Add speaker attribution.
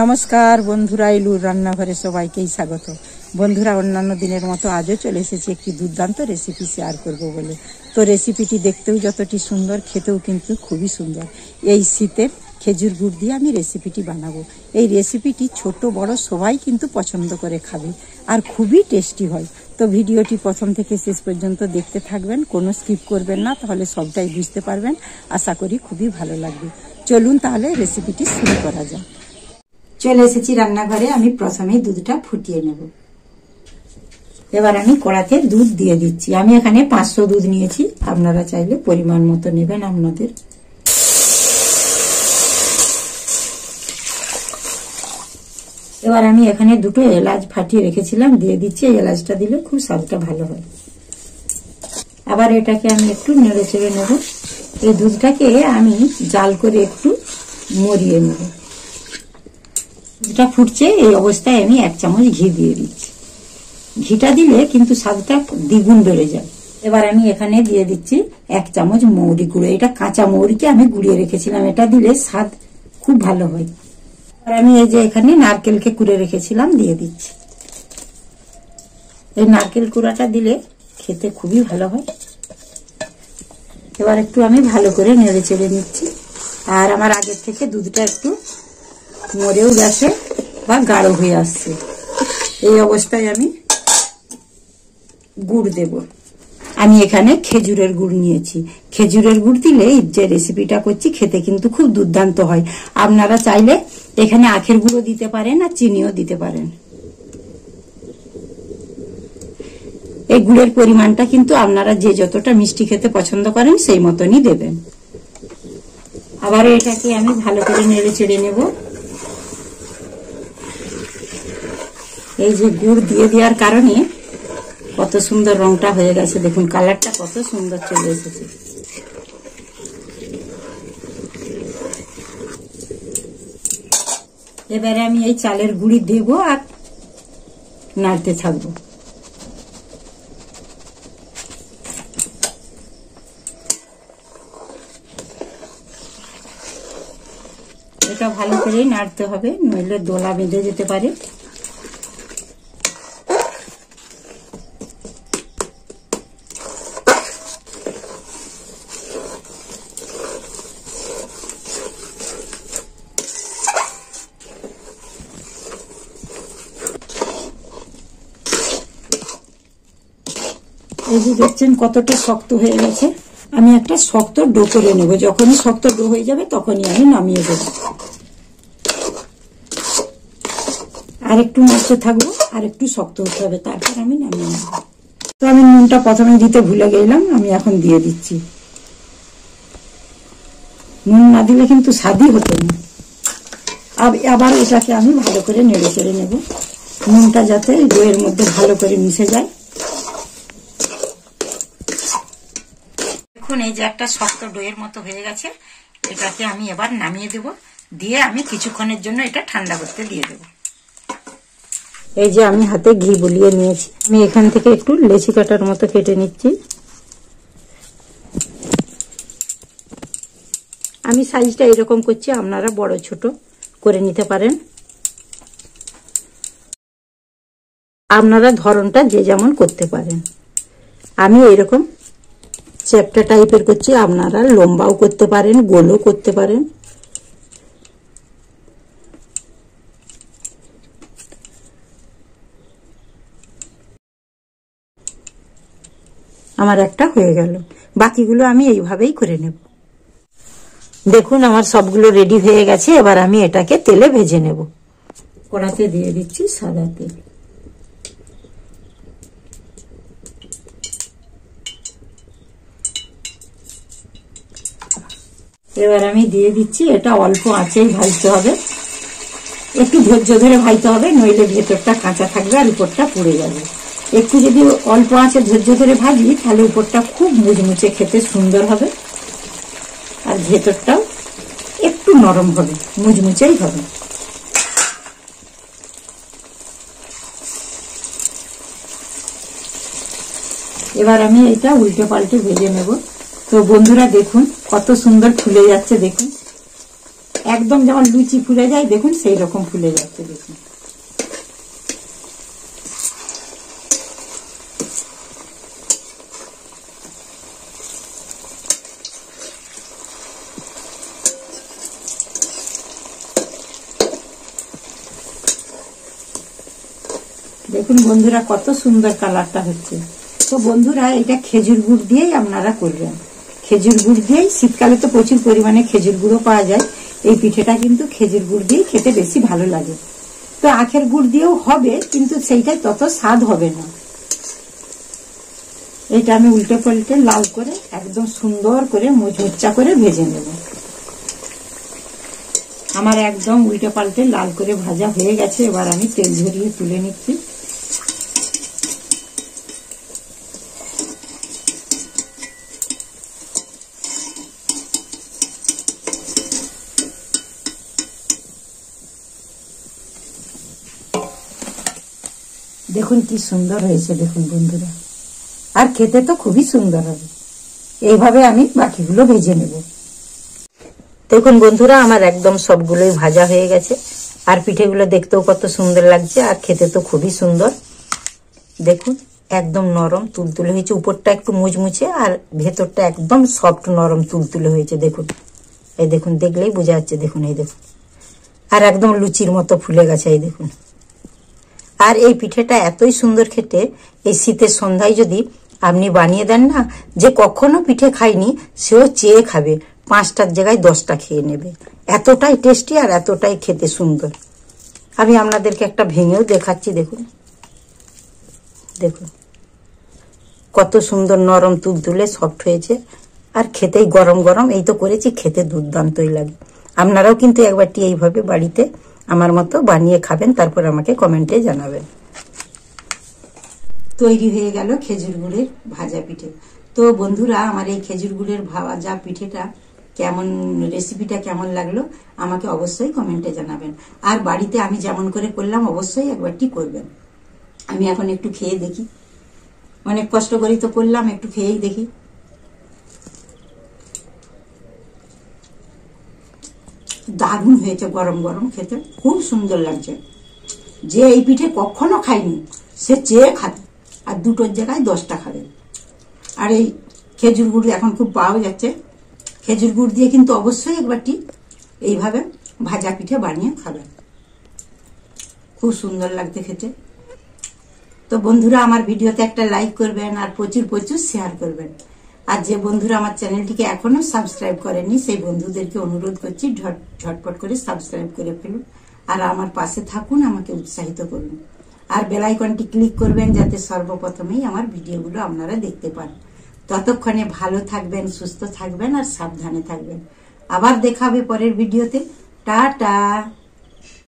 Speaker 1: নমস্কার বন্ধুরা, ইলুর রান্নাঘরে সবাইকেই স্বাগত। বন্ধুরা, অন্যান্য দিনের মতো আজও চলে এসেছি একটি দুর্দান্ত রেসিপি শেয়ার করব বলে। তো রেসিপিটি দেখতেও যতটি সুন্দর, খেতেও কিন্তু খুবই সুন্দর। এই শীতের খেজুর গুড় দিয়ে আমি রেসিপিটি বানাবো। এই রেসিপিটি ছোট বড় সবাই কিন্তু পছন্দ করে খাবে আর খুবই টেস্টি হয়। তো ভিডিওটি প্রথম থেকে শেষ পর্যন্ত দেখতে থাকবেন, কোনো স্কিপ করবেন না, তাহলে সবটাই বুঝতে পারবেন। আশা করি খুবই ভালো লাগবে। চলুন তাহলে রেসিপিটি শুরু করা যায়। চলে এসেছি রান্নাঘরে। আমি প্রথমেই দুধটা ফুটিয়ে নেব। এবার আমি কড়াতে দুধ দিয়ে দিচ্ছি। আমি এখানে 500 দুধ নিয়েছি, আপনারা চাইলে পরিমাণ মতো নেবেন আপনাদের। এবার আমি এখানে দুটো এলাচ ফাটিয়ে রেখেছিলাম, দিয়ে দিচ্ছি। এই এলাচটা দিলে খুব স্বাদটা ভালো হয়। আবার এটাকে আমি একটু নেড়ে চেড়ে নেব। এই দুধটাকে আমি জাল করে একটু মরিয়ে নেব। দুধটা ফুটছে, এই অবস্থায় আমি 1 চামচ ঘি দিয়ে দিচ্ছি। ঘিটা দিলে কিন্তু স্বাদটা দ্বিগুণ বেড়ে যায়। এবার আমি এখানে দিয়ে দিচ্ছি 1 চামচ মৌরি গুঁড়ো। এটা কাঁচা মৌরিকে আমি গুঁড়িয়ে রেখেছিলাম, এটা দিলে স্বাদ খুব ভালো হয়। আর আমি এই যে এখানে নারকেলকে কুড়ে রেখেছিলাম, দিয়ে দিচ্ছি। এই নারকেল কুড়াটা দিলে খেতে খুবই ভালো হয়। এবার একটু আমি ভালো করে নেড়ে চেড়ে নিচ্ছি। আর আমার আগের থেকে দুধটা একটু মরেও গেছে বা গাঢ় হয়ে আসছে। এই অবস্থায় আমি গুড় দেব। আমি এখানে খেজুরের গুড় নিয়েছি। খেজুরের গুড় দিলে যে রেসিপিটা করছি খেতে কিন্তু খুব দুর্দান্ত হয়। আপনারা চাইলে এখানে আখের গুঁড়ো দিতে পারেন আর চিনিও দিতে পারেন। এই গুড়ের পরিমাণটা কিন্তু আপনারা যে যতটা মিষ্টি খেতে পছন্দ করেন সেই মতনই দেবেন। আবার এটাকে আমি ভালো করে নেড়ে চেড়ে নেব। এই যে গুড় দিয়ে দেওয়ার কারণে কত সুন্দর রংটা হয়ে গেছে, দেখুন কালারটা কত সুন্দর চলে এসেছে। এবারে আমি এই চালের গুঁড়ি দেব আর নাড়তে থাকবো। এটা ভালো করে নাড়তে হবে, নইলে দোলা বেঁধে যেতে পারে। এই যে দেখছেন কতটা শক্ত হয়ে গেছে। আমি একটা শক্ত ডো করে নেব। যখনই শক্ত ডো হয়ে যাবে তখনই আমি নামিয়ে দেব। আর একটু নাড়তে থাকবো, আর একটু শক্ত হতে হবে, তারপর আমি নামিয়ে নেব। তো আমি নুনটা প্রথমে দিতে ভুলে গেলাম, আমি এখন দিয়ে দিচ্ছি। নুন না দিলে কিন্তু স্বাদই হতো না। আবার এটাকে আমি ভালো করে নেড়ে চেড়ে নেব, নুনটা যাতে ডোয়ের মধ্যে ভালো করে মিশে যায়। দেখুন এই যে একটা শক্ত ডোয়ের মতো হয়ে গেছে। এটাকে আমি এবার নামিয়ে দেব, দিয়ে আমি কিছুক্ষণের জন্য এটা ঠান্ডা করতে দিয়ে দেব। এই যে আমি হাতে ঘি বুলিয়ে নিয়েছি। আমি এখান থেকে একটু লেচি কাটার মতো কেটে নিচ্ছি। আমি সাইজটা এরকম করছি, আপনারা বড় ছোট করে নিতে পারেন। আপনারা ধরনটা যে যেমন করতে পারেন। আমি এরকম চ্যাপ্টা টাইপের করছি, আপনারা লম্বাও করতে পারেন, গোলও করতে পারেন। আমার একটা হয়ে গেল, বাকিগুলো আমি এইভাবেই করে নেব। দেখুন আমার সবগুলো রেডি হয়ে গেছে। এবার আমি এটাকে তেলে ভেজে নেব। কড়াতে দিয়ে দিচ্ছি সাদা তেল। এবার আমি দিয়ে দিচ্ছি। এটা অল্প আঁচেই ভাজতে হবে, একটু ধৈর্য ধরে ভাজতে হবে, নইলে ভেতরটা কাঁচা থাকবে আর উপরটা পুড়ে যাবে। একটু যদি অল্প আঁচে ধৈর্য ধরে ভাজি, তাহলে উপরটা খুব মুচমুচে, খেতে সুন্দর হবে, আর ভেতরটাও একটু নরম হবে, মুচমুচেই হবে। এবার আমি এটা উল্টে পাল্টে ভেজে নেব। তো বন্ধুরা দেখুন কত সুন্দর ফুলে যাচ্ছে, দেখুন একদম যেমন লুচি ফুলে যায় দেখুন সেই রকম ফুলে যাচ্ছে দেখুন। দেখুন বন্ধুরা কত সুন্দর কালারটা হচ্ছে। তো বন্ধুরা এটা খেজুর গুড় দিয়েই আপনারা করবেন, খেজুর গুড় দিয়েই, শীতকালে তো প্রচুর পরিমাণে খেজুর গুড়ও পাওয়া যায়। এই পিঠেটা কিন্তু খেজুর গুড় দিয়ে খেতে বেশি ভালো লাগে। তো আখের গুড় দিয়েও হবে, কিন্তু সেইটা তত স্বাদ হবে না। এটা আমি উল্টে পাল্টে লাল করে একদম সুন্দর করে মুচমুচা করে ভেজে নেব। আমার একদম উল্টে পাল্টে লাল করে ভাজা হয়ে গেছে। এবার আমি তেল ঝরিয়ে তুলে নিচ্ছি। দেখুন কি সুন্দর হয়েছে দেখুন বন্ধুরা, আর খেতে তো খুবই সুন্দর হবে। এইভাবে আমি বাকিগুলো ভেজে নেব। দেখুন বন্ধুরা আমার একদম সবগুলোই ভাজা হয়ে গেছে, আর পিঠেগুলো দেখতেও কত সুন্দর লাগছে, আর খেতে তো খুবই সুন্দর। দেখুন একদম নরম তুলতুলে হয়েছে, উপরটা একটু মুচমুচে আর ভেতরটা একদম সফট নরম তুলতুলে হয়েছে। দেখুন এই দেখুন, দেখলেই বোঝা যাচ্ছে। দেখুন এই দেখুন, আর একদম লুচির মতো ফুলে গেছে এই দেখুন। আর এই পিঠেটা এতই সুন্দর খেতে, এই শীতের সন্ধ্যায় যদি আপনি বানিয়ে দেন না, যে কখনো পিঠে খায়নি সেও চেয়ে খাবে, 5টার জায়গায় 10টা খেয়ে নেবে। এতটাই টেস্টি আর এতটাই খেতে সুন্দর। আমি আপনাদেরকে একটা ভেঙেও দেখাচ্ছি। দেখুন দেখুন কত সুন্দর নরম তুলতুলে সফট হয়েছে, আর খেতেই গরম গরম। এই তো করেছি, খেতে দুর্দান্তই লাগে। আপনারাও কিন্তু একবারটি এইভাবে বাড়িতে আমার মতো বানিয়ে খাবেন, তারপর আমাকে কমেন্টে জানাবেন। তৈরি হয়ে গেল খেজুর গুড়ের ভাজা পিঠে। তো বন্ধুরা আমার এই খেজুর গুড়ের ভাজা পিঠেটা কেমন, রেসিপিটা কেমন লাগলো আমাকে অবশ্যই কমেন্টে জানাবেন। আর বাড়িতে আমি যেমন করে করলাম অবশ্যই একবারটি করবেন। আমি এখন একটু খেয়ে দেখি, অনেক কষ্ট করেই তো করলাম, একটু খেয়েই দেখি। দারুণ হয়েছে, গরম গরম খেতে খুব সুন্দর লাগছে। যে এই পিঠে কখনো খায়নি সে চেয়ে খাবে, আর 2টোর জায়গায় 10টা খাবে। আর এই খেজুর গুড় এখন খুব পাওয়া যাচ্ছে, খেজুর গুড় দিয়ে কিন্তু অবশ্যই একবারটি এইভাবে ভাজা পিঠে বানিয়ে খাবেন, খুব সুন্দর লাগছে খেতে। তো বন্ধুরা আমার ভিডিওতে একটা লাইক করবেন, আর প্রচুর প্রচুর শেয়ার করবেন। আর যে বন্ধুরা আমার চ্যানেলটিকে এখনো সাবস্ক্রাইব করেনি সেই বন্ধুদেরকে অনুরোধ করছি ঝটপট করে সাবস্ক্রাইব করে ফেলুন, আর আমার পাশে থাকুন, আমাকে উৎসাহিত করুন। আর বেল আইকনটি ক্লিক করবেন যাতে সর্বপ্রথমেই আমার ভিডিওগুলো আপনারা দেখতে পান। ততক্ষণে ভালো থাকবেন, সুস্থ থাকবেন, আর সাবধানে থাকবেন। আবার দেখা হবে পরের ভিডিওতে। টাটা।